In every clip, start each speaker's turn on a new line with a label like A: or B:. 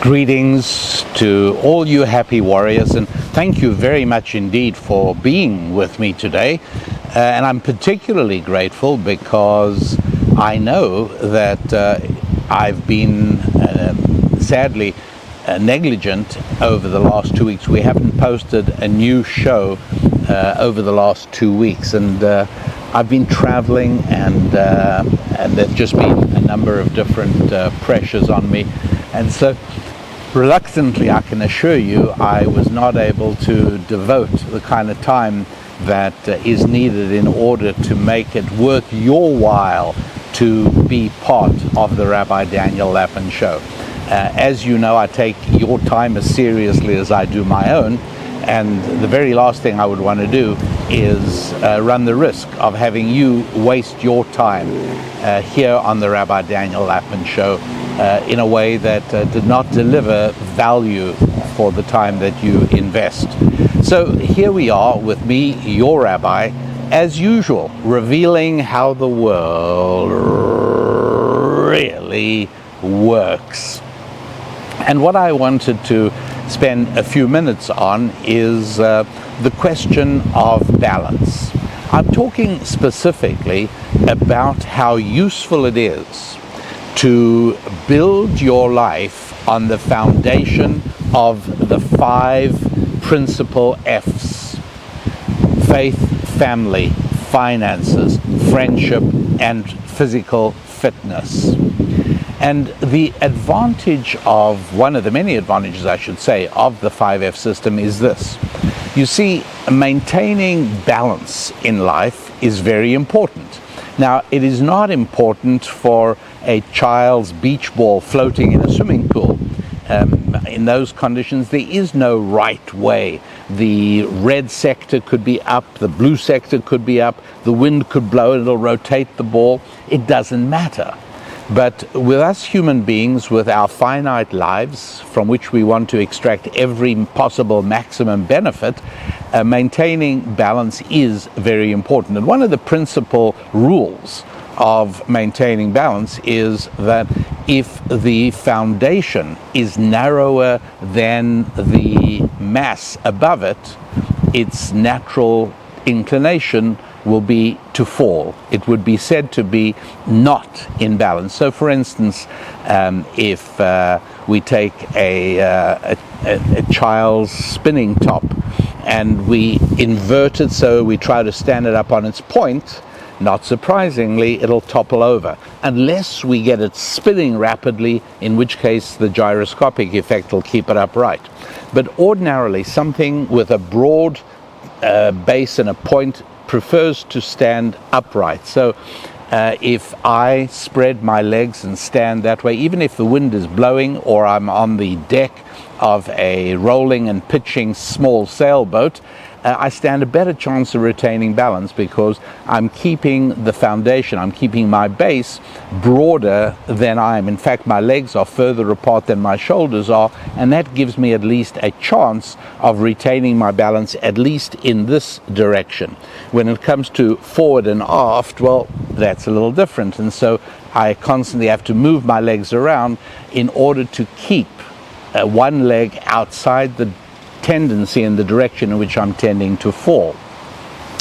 A: Greetings to all you happy warriors, and thank you very much indeed for being with me today. And I'm particularly grateful because I know that I've been sadly negligent over the last 2 weeks. We haven't posted a new show over the last 2 weeks, and I've been traveling, and there's just been a number of different pressures on me, and so reluctantly, I can assure you, I was not able to devote the kind of time that is needed in order to make it worth your while to be part of the Rabbi Daniel Lapin show. As you know, I take your time as seriously as I do my own, and the very last thing I would want to do is run the risk of having you waste your time here on the Rabbi Daniel Lapin show in a way that did not deliver value for the time that you invest. So here we are with me, your rabbi, as usual, revealing how the world really works. And what I wanted to spend a few minutes on is the question of balance. I'm talking specifically about how useful it is to build your life on the foundation of the 5 principal F's: faith, family, finances, friendship, and physical fitness. And the advantage of, one of the many advantages, I should say, of the 5F system is this. You see, maintaining balance in life is very important. Now, it is not important for a child's beach ball floating in a swimming pool. In those conditions, there is no right way. The red sector could be up, the blue sector could be up, the wind could blow, it'll rotate the ball. It doesn't matter. But with us human beings, with our finite lives, from which we want to extract every possible maximum benefit, maintaining balance is very important. And one of the principal rules of maintaining balance is that if the foundation is narrower than the mass above it, its natural inclination will be to fall. It would be said to be not in balance. So, for instance, if we take a child's spinning top and we invert it so we try to stand it up on its point, not surprisingly, it'll topple over, unless we get it spinning rapidly, in which case the gyroscopic effect will keep it upright. But ordinarily, something with a broad base and a point prefers to stand upright. So if I spread my legs and stand that way, even if the wind is blowing or I'm on the deck of a rolling and pitching small sailboat, I stand a better chance of retaining balance because I'm keeping the foundation, I'm keeping my base broader than I am. In fact, my legs are further apart than my shoulders are, and that gives me at least a chance of retaining my balance, at least in this direction. When it comes to forward and aft, well, that's a little different, and so I constantly have to move my legs around in order to keep one leg outside the tendency in the direction in which I'm tending to fall.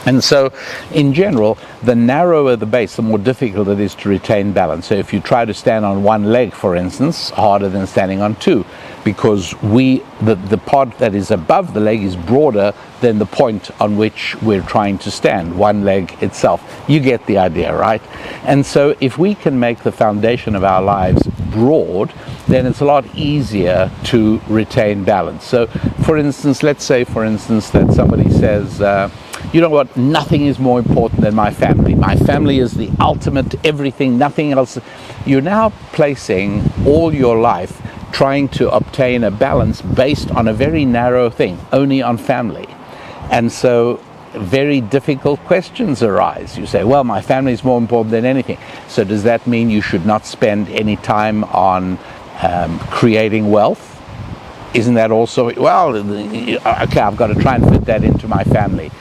A: And so, in general, the narrower the base, the more difficult it is to retain balance. So if you try to stand on one leg, for instance, harder than standing on two, because the part that is above the leg is broader than the point on which we're trying to stand, one leg itself. You get the idea, right? And so if we can make the foundation of our lives broad, then it's a lot easier to retain balance. So, for instance, let's say, that somebody says, you know what, nothing is more important than my family. My family is the ultimate everything, nothing else. You're now placing all your life trying to obtain a balance based on a very narrow thing, only on family. And so very difficult questions arise. You say, well, my family is more important than anything. So does that mean you should not spend any time on creating wealth? Isn't that also, well, okay, I've got to try and fit that into my family.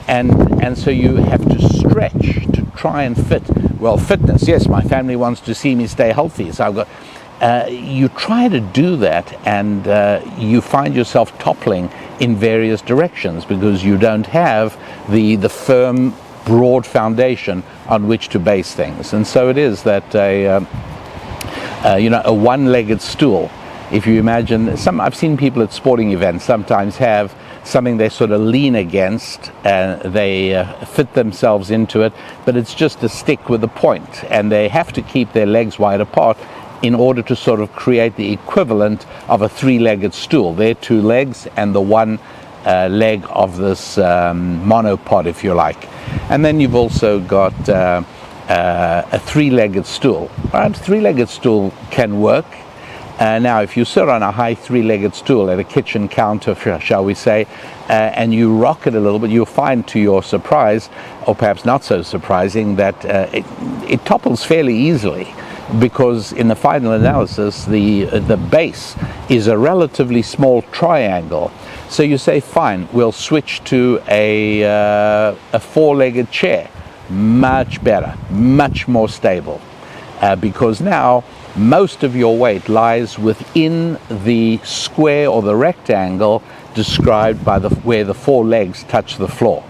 A: And so you have to stretch to try and fit. Well, fitness, yes, my family wants to see me stay healthy, so I've got, you try to do that, and you find yourself toppling in various directions because you don't have the firm, broad foundation on which to base things. And so it is that a one-legged stool, if you imagine, I've seen people at sporting events sometimes have something they sort of lean against, they fit themselves into it, but it's just a stick with a point, and they have to keep their legs wide apart in order to sort of create the equivalent of a three-legged stool. Their two legs and the one leg of this monopod, if you like. And then you've also got a three-legged stool. Right? A three-legged stool can work. Now, if you sit on a high three-legged stool at a kitchen counter, shall we say, and you rock it a little bit, you'll find to your surprise, or perhaps not so surprising, that it topples fairly easily, because in the final analysis, the base is a relatively small triangle. So you say, fine, we'll switch to a four-legged chair. Much better, much more stable, because now most of your weight lies within the square or the rectangle described by where the four legs touch the floor.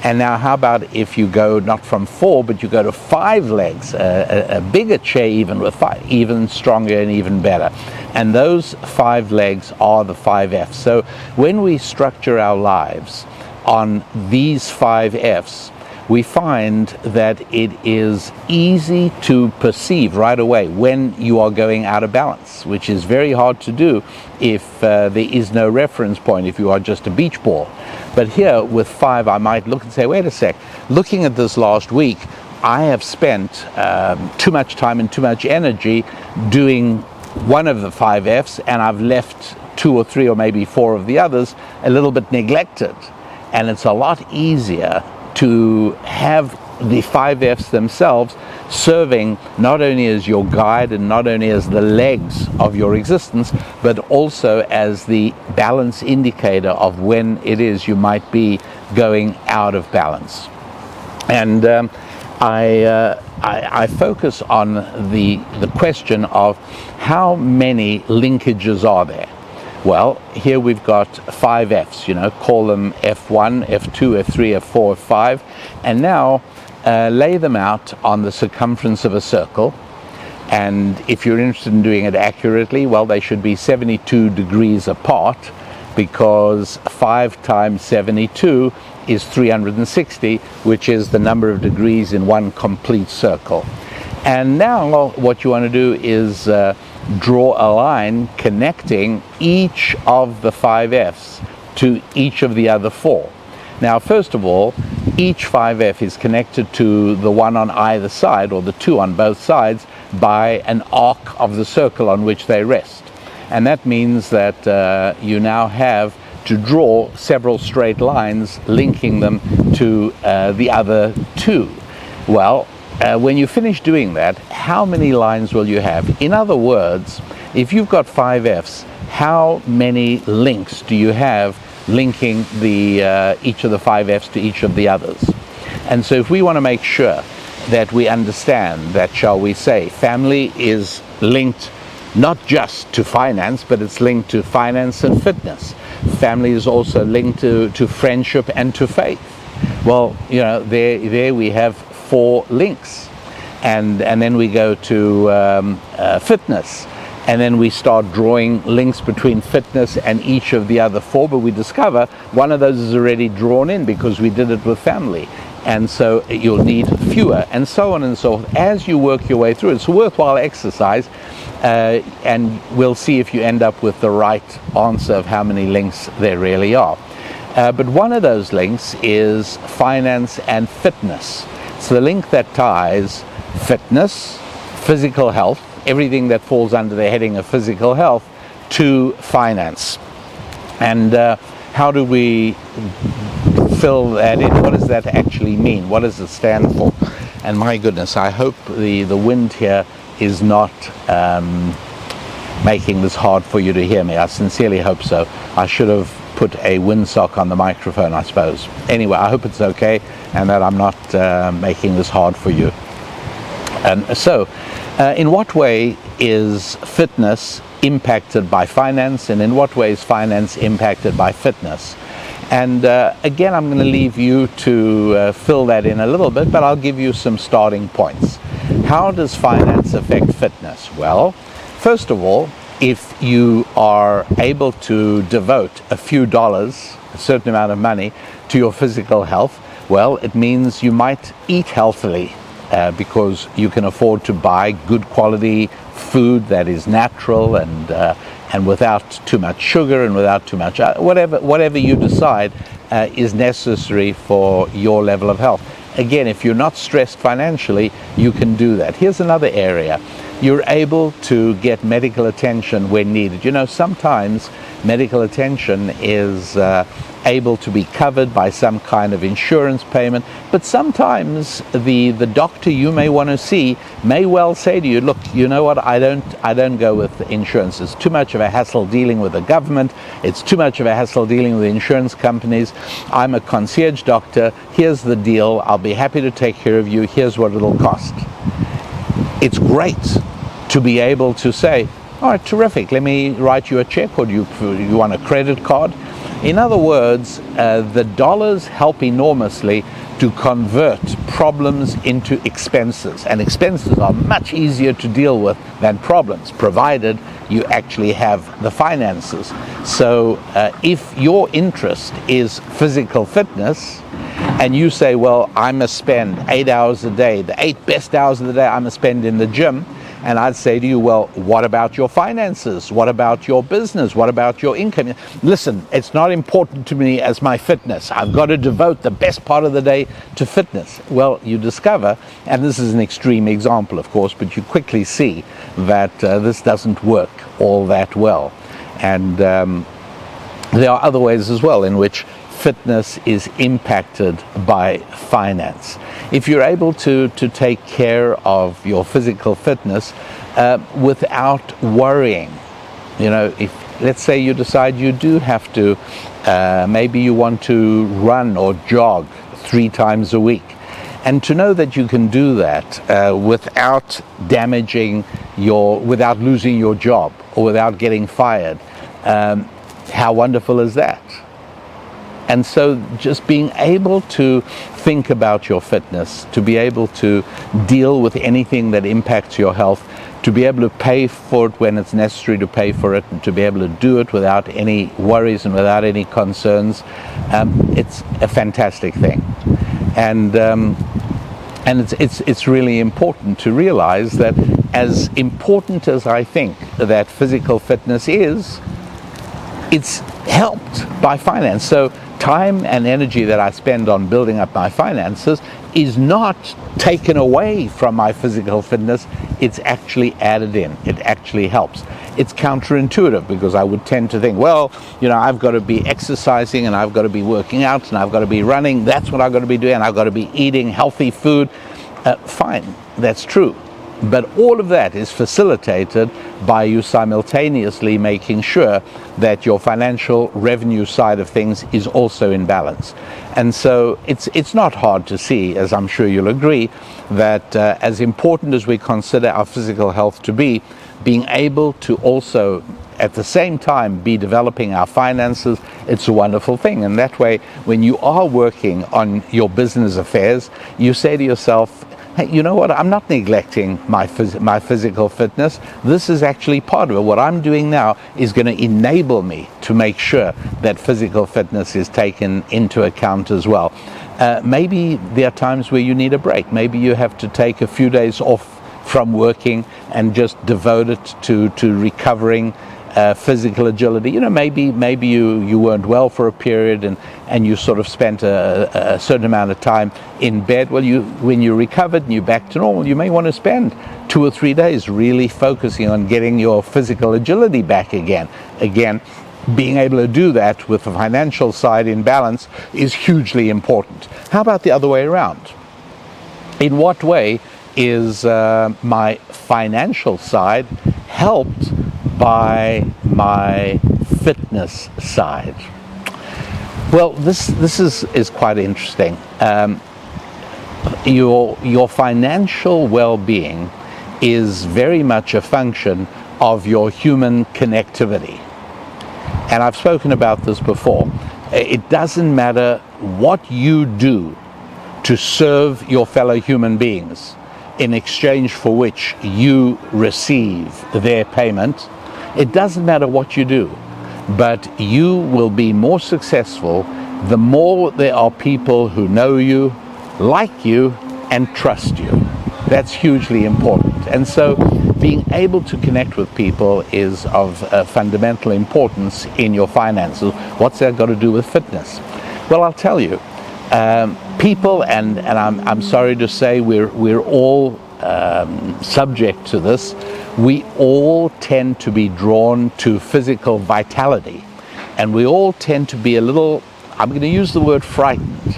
A: And now how about if you go not from four, but you go to five legs, a bigger chair even with five, even stronger and even better. And those five legs are the 5Fs. So when we structure our lives on these 5Fs, we find that it is easy to perceive right away when you are going out of balance, which is very hard to do if there is no reference point, if you are just a beach ball. But here with 5, I might look and say, wait a sec, looking at this last week, I have spent too much time and too much energy doing one of the 5Fs, and I've left 2 or 3 or maybe 4 of the others a little bit neglected. And it's a lot easier to have the 5Fs themselves serving not only as your guide and not only as the legs of your existence, but also as the balance indicator of when it is you might be going out of balance. And I focus on the question of how many linkages are there. Well, here we've got 5Fs, call them F1, F2, F3, F4, F5, and now lay them out on the circumference of a circle. And if you're interested in doing it accurately, well, they should be 72 degrees apart, because 5 times 72 is 360, which is the number of degrees in one complete circle. And now what you want to do is draw a line connecting each of the 5Fs to each of the other 4. Now, first of all, each 5F is connected to the one on either side, or the 2 on both sides, by an arc of the circle on which they rest. And that means that you now have to draw several straight lines linking them to the other 2. Well, when you finish doing that, how many lines will you have? In other words, if you've got 5Fs, how many links do you have linking each of the 5Fs to each of the others? And so if we want to make sure that we understand that, shall we say, family is linked not just to finance, but it's linked to finance and fitness. Family is also linked to friendship and to faith. Well, there we have 4 links, and then we go to fitness, and then we start drawing links between fitness and each of the other 4, but we discover one of those is already drawn in because we did it with family, and so you'll need fewer, and so on and so forth as you work your way through. It's a worthwhile exercise, and we'll see if you end up with the right answer of how many links there really are. But one of those links is finance and fitness. So the link that ties fitness, physical health, everything that falls under the heading of physical health, to finance. And how do we fill that in? What does that actually mean? What does it stand for? And my goodness, I hope the wind here is not making this hard for you to hear me. I sincerely hope so. I should have put a windsock on the microphone, I suppose. Anyway, I hope it's okay and that I'm not making this hard for you. So In what way is fitness impacted by finance, and in what way is finance impacted by fitness? And again, I'm going to leave you to fill that in a little bit, but I'll give you some starting points. How does finance affect fitness? Well, first of all, if you are able to devote a few dollars, a certain amount of money, to your physical health, well, it means you might eat healthily because you can afford to buy good quality food that is natural and without too much sugar and without too much whatever you decide is necessary for your level of health. Again, if you're not stressed financially, you can do that. Here's another area. You're able to get medical attention when needed. You know, sometimes medical attention is able to be covered by some kind of insurance payment, but sometimes the doctor you may want to see may well say to you, look, you know what, I don't go with insurance. It's too much of a hassle dealing with the government. It's too much of a hassle dealing with insurance companies. I'm a concierge doctor. Here's the deal. I'll be happy to take care of you. Here's what it'll cost. It's great to be able to say, all right, terrific, let me write you a check, or do you want a credit card? In other words, the dollars help enormously to convert problems into expenses, and expenses are much easier to deal with than problems, provided you actually have the finances. So if your interest is physical fitness, and you say, well, I must spend 8 hours a day, the 8 best hours of the day I must spend in the gym, and I'd say to you, well, what about your finances? What about your business? What about your income? Listen, it's not important to me as my fitness. I've got to devote the best part of the day to fitness. Well, you discover, and this is an extreme example, of course, but you quickly see that this doesn't work all that well. And there are other ways as well in which fitness is impacted by finance. If you're able to take care of your physical fitness without worrying, you know, if let's say you decide you do have to, maybe you want to run or jog 3 times a week, and to know that you can do that without without losing your job or without getting fired, how wonderful is that? And so just being able to think about your fitness, to be able to deal with anything that impacts your health, to be able to pay for it when it's necessary to pay for it, and to be able to do it without any worries and without any concerns, it's a fantastic thing. And it's really important to realize that, as important as I think that physical fitness is, it's helped by finance. So time and energy that I spend on building up my finances is not taken away from my physical fitness. It's actually added in. It actually helps. It's counterintuitive, because I would tend to think, well, you know, I've got to be exercising and I've got to be working out and I've got to be running. That's what I've got to be doing. I've got to be eating healthy food. Fine, that's true. But all of that is facilitated by you simultaneously making sure that your financial revenue side of things is also in balance. And so it's not hard to see, as I'm sure you'll agree, that as important as we consider our physical health to be, being able to also at the same time be developing our finances, it's a wonderful thing. And that way, when you are working on your business affairs, you say to yourself, hey, you know what, I'm not neglecting my physical fitness. This is actually part of it. What I'm doing now is going to enable me to make sure that physical fitness is taken into account as well. Maybe there are times where you need a break. Maybe you have to take a few days off from working and just devote it to recovering physical agility. You know, maybe you weren't well for a period and you sort of spent a certain amount of time in bed. Well, when you recovered and you're back to normal, you may want to spend 2 or 3 days really focusing on getting your physical agility back again. Again, being able to do that with the financial side in balance is hugely important. How about the other way around? In what way is my financial side helped by my fitness side? Well, this is quite interesting. Your financial well-being is very much a function of your human connectivity. And I've spoken about this before. It doesn't matter what you do to serve your fellow human beings in exchange for which you receive their payment. It doesn't matter what you do, but you will be more successful the more there are people who know you, like you, and trust you. That's hugely important. And so being able to connect with people is of fundamental importance in your finances. What's that got to do with fitness? Well, I'll tell you. People, and I'm sorry to say we're all subject to this, we all tend to be drawn to physical vitality. And we all tend to be a little, I'm going to use the word frightened,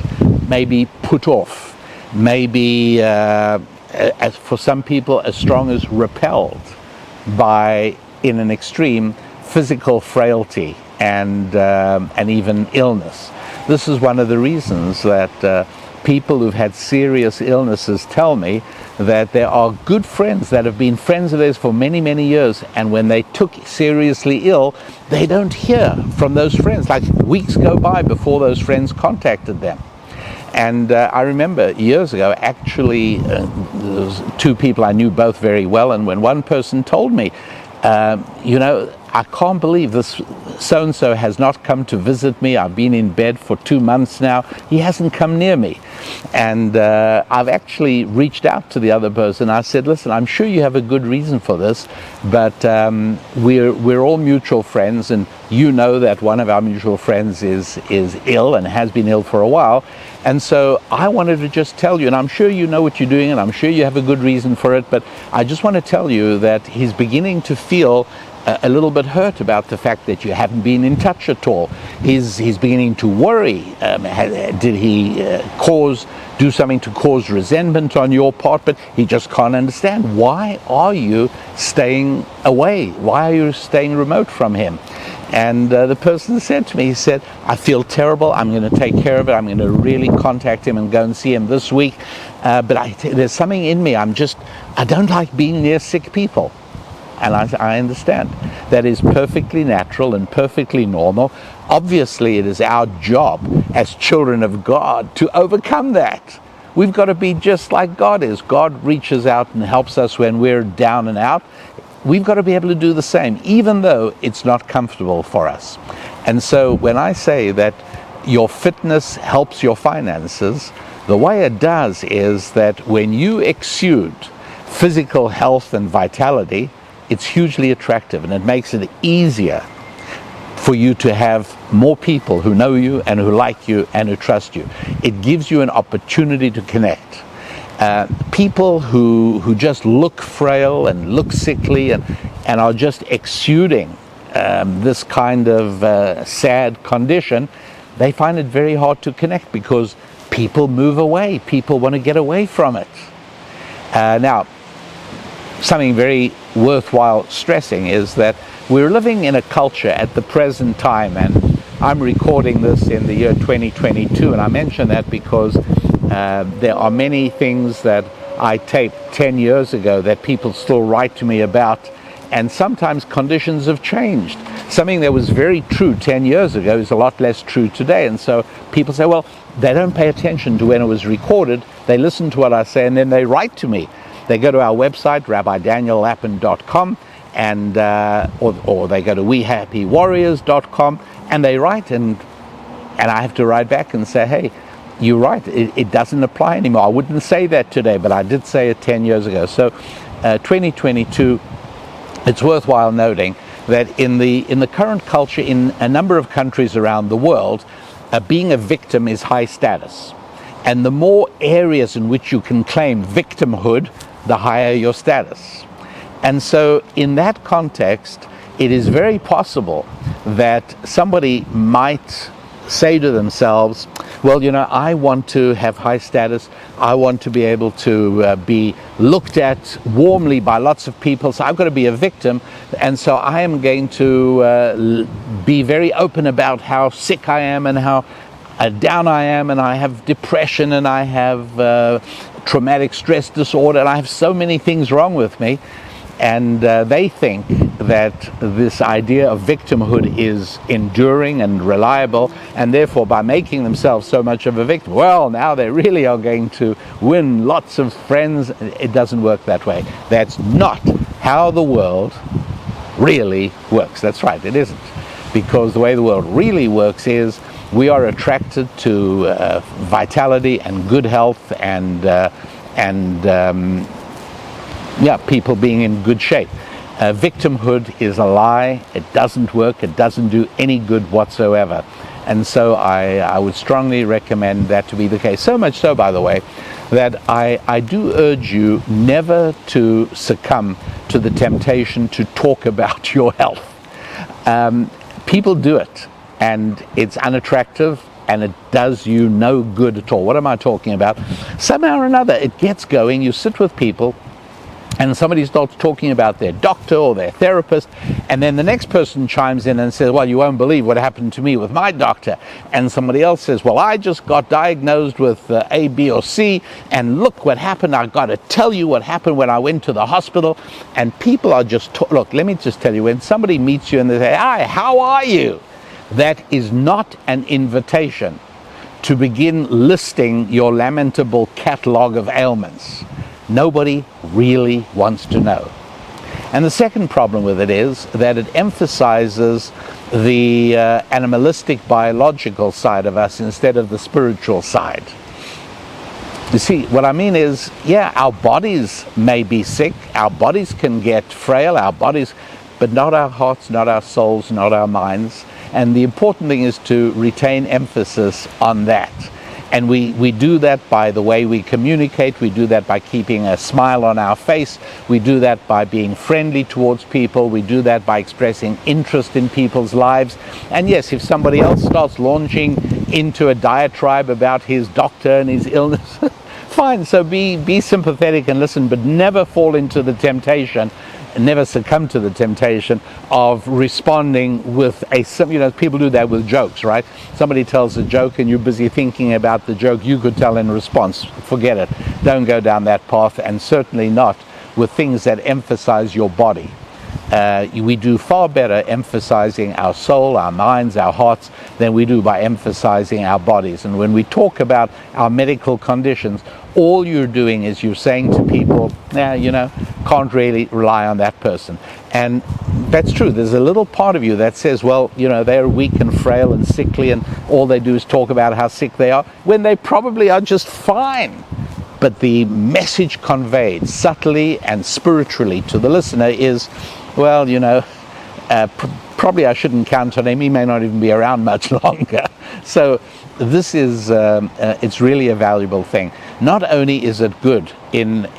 A: maybe put off, maybe as for some people as strong as repelled by, in an extreme, physical frailty and even illness. This is one of the reasons that people who've had serious illnesses tell me that there are good friends that have been friends of theirs for many, many years, and when they took seriously ill, they don't hear from those friends. Like weeks go by before those friends contacted them. And I remember years ago, actually, there was two people I knew both very well, and when one person told me, I can't believe this so-and-so has not come to visit me. I've been in bed for 2 months now. He hasn't come near me. And I've actually reached out to the other person. I said, listen, I'm sure you have a good reason for this, but we're all mutual friends, and you know that one of our mutual friends is ill and has been ill for a while. And so I wanted to just tell you, and I'm sure you know what you're doing, and I'm sure you have a good reason for it, but I just want to tell you that he's beginning to feel a little bit hurt about the fact that you haven't been in touch at all. He's beginning to worry. Did he do something to cause resentment on your part? But he just can't understand. Why are you staying away? Why are you staying remote from him? And the person said to me, he said, I feel terrible. I'm going to take care of it. I'm going to really contact him and go and see him this week. But there's something in me. I don't like being near sick people. And I understand. That is perfectly natural and perfectly normal. Obviously, it is our job as children of God to overcome that. We've got to be just like God is. God reaches out and helps us when we're down and out. We've got to be able to do the same, even though it's not comfortable for us. And so when I say that your fitness helps your finances, the way it does is that when you exude physical health and vitality, it's hugely attractive, and it makes it easier for you to have more people who know you and who like you and who trust you. It gives you an opportunity to connect. People who just look frail and look sickly and are just exuding this kind of sad condition, they find it very hard to connect because people move away. People want to get away from it. Now, something very worthwhile stressing is that we're living in a culture at the present time, and I'm recording this in the year 2022, and I mention that because there are many things that I taped 10 years ago that people still write to me about, and sometimes conditions have changed. Something that was very true 10 years ago is a lot less true today, and so people say, well, they don't pay attention to when it was recorded, they listen to what I say, and then they write to me. They go to our website, rabbidaniellapin.com, and or they go to wehappywarriors.com, and they write, and I have to write back and say, hey, you're right, it doesn't apply anymore. I wouldn't say that today, but I did say it 10 years ago. So 2022, it's worthwhile noting that in the current culture in a number of countries around the world, being a victim is high status. And the more areas in which you can claim victimhood, the higher your status. And so in that context, it is very possible that somebody might say to themselves, well, I want to have high status. I want to be able to be looked at warmly by lots of people. So I've got to be a victim. And so I am going to be very open about how sick I am and how down I am, and I have depression, and I have traumatic stress disorder, and I have so many things wrong with me. And they think that this idea of victimhood is enduring and reliable, and therefore by making themselves so much of a victim, well, now they really are going to win lots of friends. It doesn't work that way. That's not how the world really works. That's right, it isn't. Because the way the world really works is we are attracted to vitality and good health and people being in good shape. Victimhood is a lie. It doesn't work. It doesn't do any good whatsoever. And so I would strongly recommend that to be the case. So much so, by the way, that I do urge you never to succumb to the temptation to talk about your health. People do it, and it's unattractive, and it does you no good at all. What am I talking about? Somehow or another, it gets going. You sit with people, and somebody starts talking about their doctor or their therapist, and then the next person chimes in and says, well, you won't believe what happened to me with my doctor. And somebody else says, well, I just got diagnosed with A, B, or C, and look what happened. I've got to tell you what happened when I went to the hospital. And people are just, look, let me just tell you, when somebody meets you and they say, hi, how are you? That is not an invitation to begin listing your lamentable catalog of ailments. Nobody really wants to know. And the second problem with it is that it emphasizes the animalistic, biological side of us instead of the spiritual side. You see, what I mean is, yeah, our bodies may be sick, our bodies can get frail, but not our hearts, not our souls, not our minds. And the important thing is to retain emphasis on that. And we do that by the way we communicate. We do that by keeping a smile on our face. We do that by being friendly towards people. We do that by expressing interest in people's lives. And yes, if somebody else starts launching into a diatribe about his doctor and his illness, fine. So be sympathetic and listen, but never fall into the temptation, never succumb to the temptation of responding with people do that with jokes, right? Somebody tells a joke and you're busy thinking about the joke you could tell in response. Forget it. Don't go down that path, and certainly not with things that emphasize your body. We do far better emphasizing our soul, our minds, our hearts than we do by emphasizing our bodies. And when we talk about our medical conditions, all you're doing is you're saying to people, can't really rely on that person. And that's true. There's a little part of you that says, well, they're weak and frail and sickly, and all they do is talk about how sick they are, when they probably are just fine. But the message conveyed subtly and spiritually to the listener is, well, probably I shouldn't count on him. He may not even be around much longer. So this is, it's really a valuable thing. Not only is it good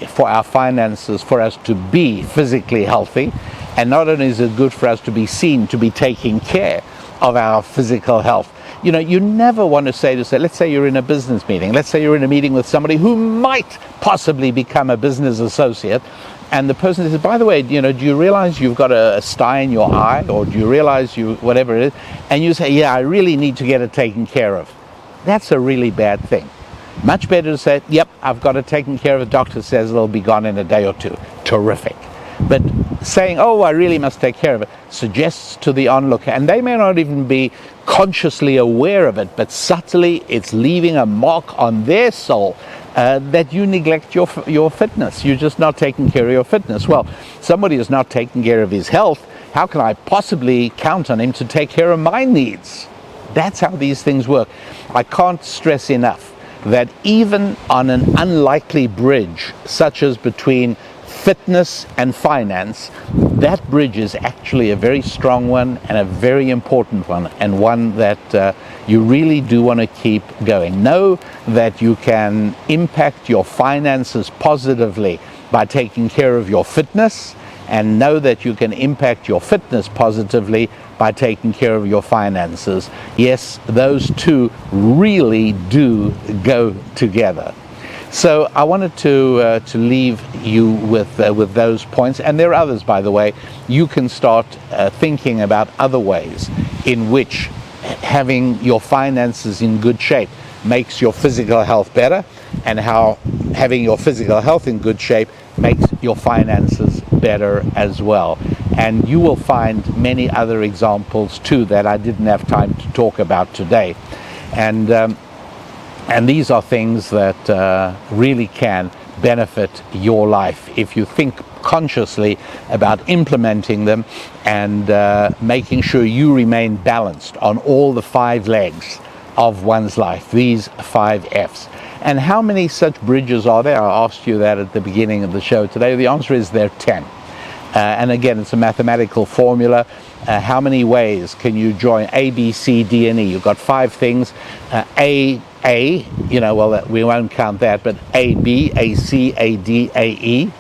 A: for our finances, for us to be physically healthy, and not only is it good for us to be seen to be taking care of our physical health. You never want to say, let's say you're in a business meeting, let's say you're in a meeting with somebody who might possibly become a business associate, and the person says, by the way, do you realize you've got a sty in your eye, or do you realize whatever it is, and you say, yeah, I really need to get it taken care of. That's a really bad thing. Much better to say, yep, I've got it taken care of. The doctor says it'll be gone in a day or two. Terrific. But saying, oh, I really must take care of it, suggests to the onlooker, and they may not even be consciously aware of it, but subtly it's leaving a mark on their soul that you neglect your fitness. You're just not taking care of your fitness. Well, somebody is not taking care of his health. How can I possibly count on him to take care of my needs? That's how these things work. I can't stress enough that even on an unlikely bridge, such as between fitness and finance, that bridge is actually a very strong one and a very important one, and one that you really do want to keep going. Know that you can impact your finances positively by taking care of your fitness, and know that you can impact your fitness positively by taking care of your finances. Yes, those two really do go together. So I wanted to leave you with those points, and there are others, by the way. You can start thinking about other ways in which having your finances in good shape makes your physical health better, and how having your physical health in good shape makes your finances better as well. And you will find many other examples too that I didn't have time to talk about today. And these are things that really can benefit your life if you think consciously about implementing them and making sure you remain balanced on all the 5 legs of one's life, these 5 F's. And how many such bridges are there? I asked you that at the beginning of the show today. The answer is there are 10. And again, it's a mathematical formula. How many ways can you join A, B, C, D, and E? You've got 5 things. A, well, we won't count that, but A, B, A, C, A, D, A, E.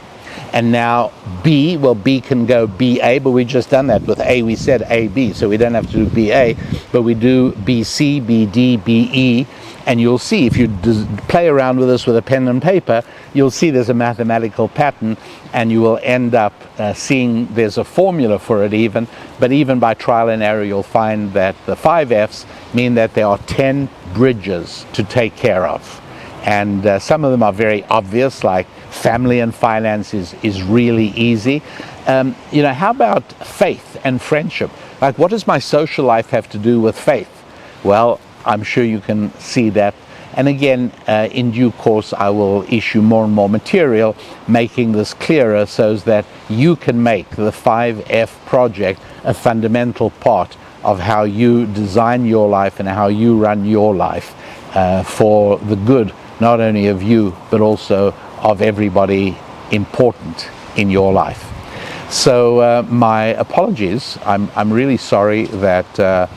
A: And now B, well, B can go BA, but we've just done that. With A, we said AB, so we don't have to do BA, but we do BC, BD, BE. And you'll see, if you play around with this with a pen and paper, you'll see there's a mathematical pattern, and you will end up seeing there's a formula for it even. But even by trial and error, you'll find that the 5 F's mean that there are 10 bridges to take care of. And some of them are very obvious, like family and finances is really easy. How about faith and friendship? Like, what does my social life have to do with faith? Well, I'm sure you can see that. And again, in due course, I will issue more and more material making this clearer so that you can make the 5F project a fundamental part of how you design your life and how you run your life for the good, not only of you, but also of everybody important in your life. So my apologies. I'm really sorry that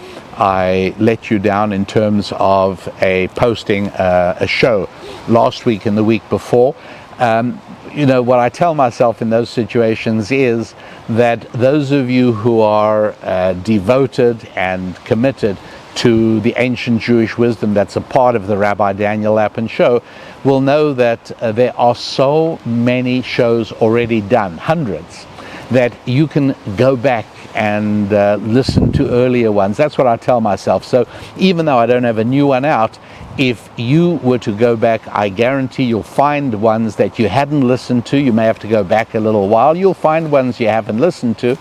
A: I let you down in terms of posting a show last week and the week before. What I tell myself in those situations is that those of you who are devoted and committed to the ancient Jewish wisdom that's a part of the Rabbi Daniel Lapin show will know that there are so many shows already done, hundreds, that you can go back and listen to earlier ones. That's what I tell myself. So even though I don't have a new one out, if you were to go back, I guarantee you'll find ones that you hadn't listened to. You may have to go back a little while. You'll find ones you haven't listened to.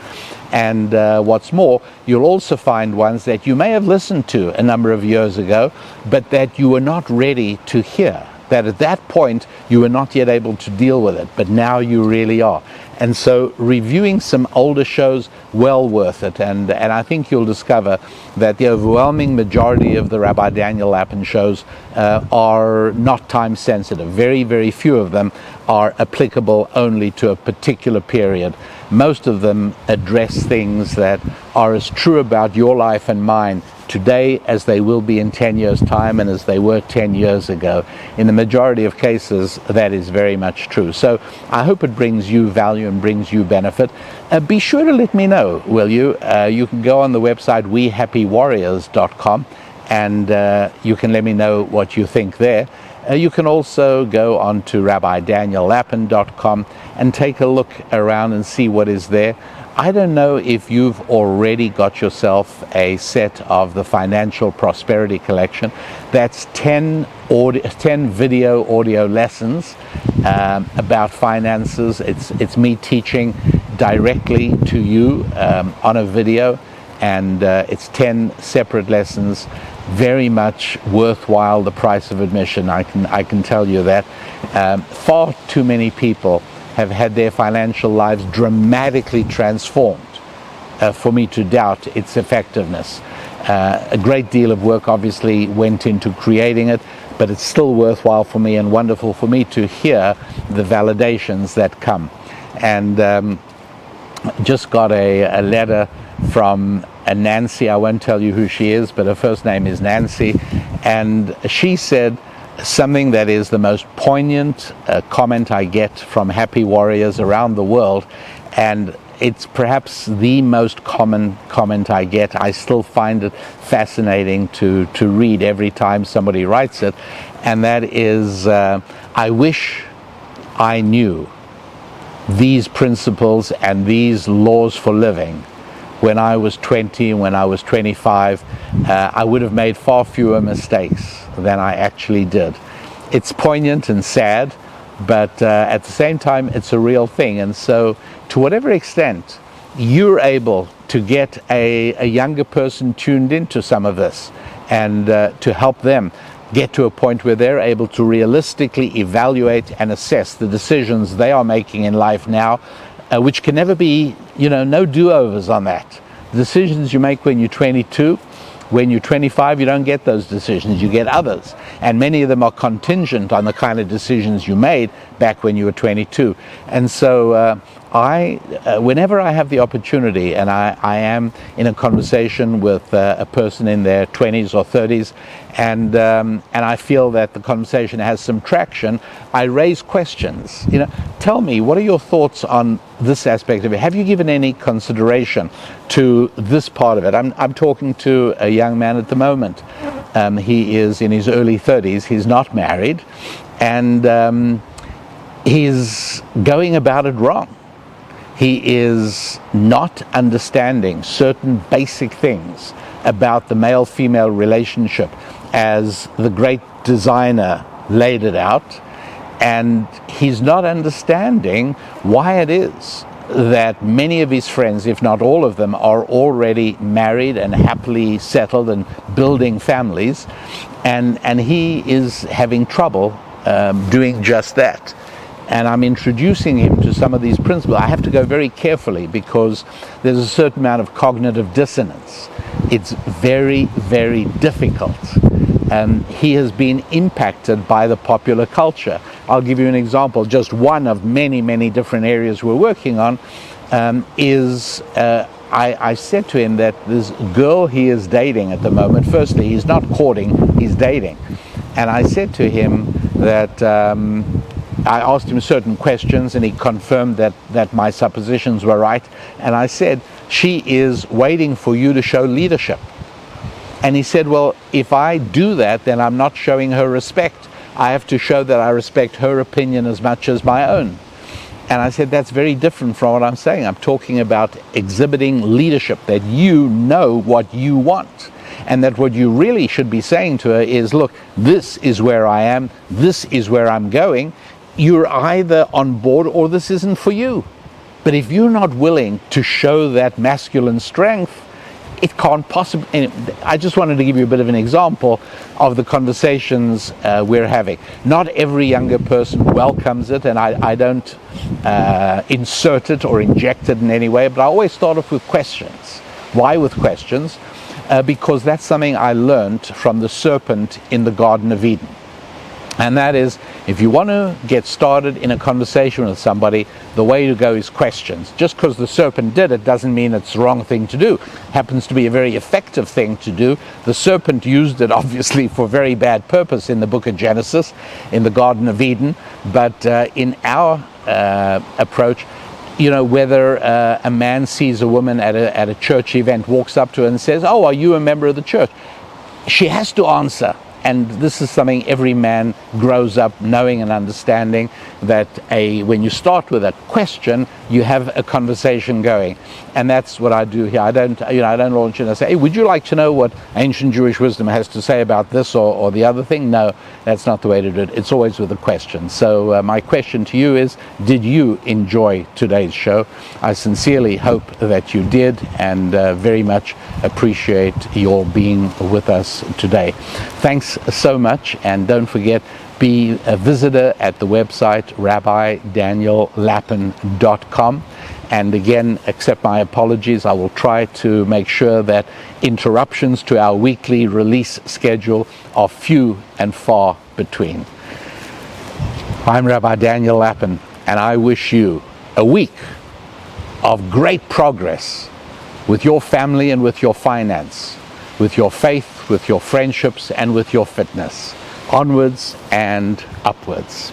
A: And what's more, you'll also find ones that you may have listened to a number of years ago, but that you were not ready to hear. That at that point you were not yet able to deal with it, but now you really are. And so reviewing some older shows, well worth it. And I think you'll discover that the overwhelming majority of the Rabbi Daniel Lapin shows are not time sensitive. Very, very few of them are applicable only to a particular period. Most of them address things that are as true about your life and mine today as they will be in 10 years' time and as they were 10 years ago. In the majority of cases, that is very much true. So I hope it brings you value and brings you benefit. Be sure to let me know, will you? You can go on the website wehappywarriors.com and you can let me know what you think there. You can also go on to rabbidaniellapin.com and take a look around and see what is there. I don't know if you've already got yourself a set of the Financial Prosperity Collection. That's 10 video audio lessons about finances. It's me teaching directly to you on a video, and it's 10 separate lessons. Very much worthwhile the price of admission. I can tell you that. Far too many people have had their financial lives dramatically transformed for me to doubt its effectiveness. A great deal of work obviously went into creating it, but it's still worthwhile for me and wonderful for me to hear the validations that come. And just got a letter from a Nancy. I won't tell you who she is, but her first name is Nancy, and she said something that is the most poignant comment I get from happy warriors around the world, and it's perhaps the most common comment I get. I still find it fascinating to read every time somebody writes it, and that is, I wish I knew these principles and these laws for living when I was 20, when I was 25, I would have made far fewer mistakes than I actually did. It's poignant and sad, but at the same time, it's a real thing. And so, to whatever extent you're able to get a younger person tuned into some of this and to help them get to a point where they're able to realistically evaluate and assess the decisions they are making in life now, which can never be, no do-overs on that. The decisions you make when you're 22, when you're 25, you don't get those decisions, you get others. And many of them are contingent on the kind of decisions you made back when you were 22. And so whenever I have the opportunity and I am in a conversation with a person in their 20s or 30s, and I feel that the conversation has some traction, I raise questions. Tell me, what are your thoughts on this aspect of it? Have you given any consideration to this part of it? I'm talking to a young man at the moment. He is in his early 30s. He's not married, and he's going about it wrong. He is not understanding certain basic things about the male-female relationship as the great designer laid it out, and he's not understanding why it is that many of his friends, if not all of them, are already married and happily settled and building families, and he is having trouble doing just that. And I'm introducing him to some of these principles. I have to go very carefully because there's a certain amount of cognitive dissonance. It's very, very difficult. He has been impacted by the popular culture. I'll give you an example. Just one of many, many different areas we're working on I said to him that this girl he is dating at the moment, firstly, he's not courting, he's dating. And I said to him that I asked him certain questions, and he confirmed that my suppositions were right. And I said, she is waiting for you to show leadership. And he said, well, if I do that, then I'm not showing her respect. I have to show that I respect her opinion as much as my own. And I said, that's very different from what I'm saying. I'm talking about exhibiting leadership, that you know what you want. And that what you really should be saying to her is, look, this is where I am, this is where I'm going. You're either on board or this isn't for you. But if you're not willing to show that masculine strength, it can't possibly. I just wanted to give you a bit of an example of the conversations we're having. Not every younger person welcomes it, and I don't insert it or inject it in any way, but I always start off with questions. Why with questions? Because that's something I learned from the serpent in the Garden of Eden. And that is, if you want to get started in a conversation with somebody, the way to go is questions. Just because the serpent did it doesn't mean it's the wrong thing to do. Happens to be a very effective thing to do. The serpent used it obviously for very bad purpose in the book of Genesis, in the Garden of Eden. But in our approach, whether a man sees a woman at a church event, walks up to her and says, "Oh, are you a member of the church?" She has to answer. And this is something every man grows up knowing and understanding, that when you start with a question, you have a conversation going. And that's what I do here. I don't launch in and say, hey, would you like to know what ancient Jewish wisdom has to say about this or the other thing? No, that's not the way to do it. It's always with a question. So my question to you is, did you enjoy today's show? I sincerely hope that you did, and very much appreciate your being with us today. Thanks so much, and don't forget, be a visitor at the website rabbidaniellapin.com. And again, accept my apologies. I will try to make sure that interruptions to our weekly release schedule are few and far between. I'm Rabbi Daniel Lapin, and I wish you a week of great progress with your family and with your finance, with your faith, with your friendships, and with your fitness. Onwards and upwards.